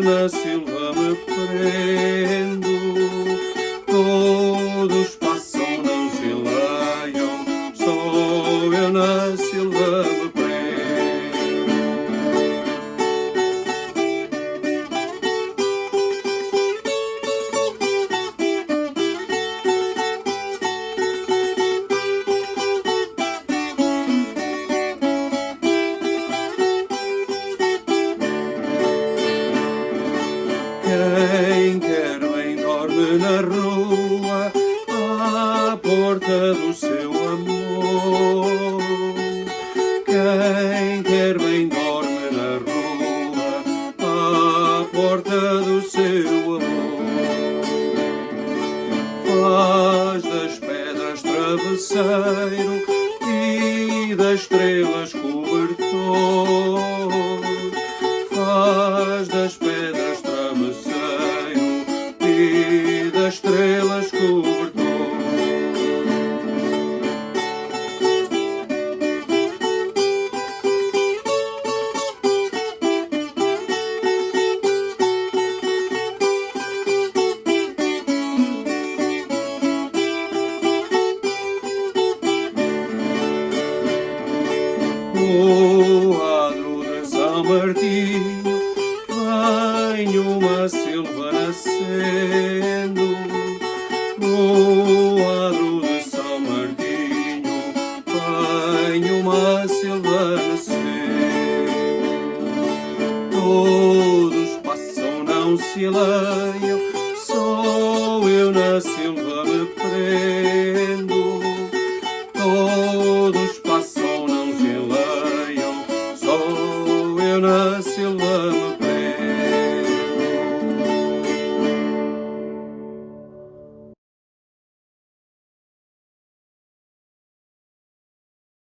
na silva me prendo. Todos passam, não fileiam, só eu na silva me prendo. Quem quer bem dorme na rua, à porta do seu amor. Quem quer bem dorme na rua, à porta do seu amor. Faz das pedras travesseiro e das estrelas cobertor. Faz das pedras travesseiro e das estrelas cobertor. O adro de São Martinho, vem uma silva nascendo. No adro de São Martinho, vem uma silva nascendo. Todos passam, não se aleiam, só eu na silva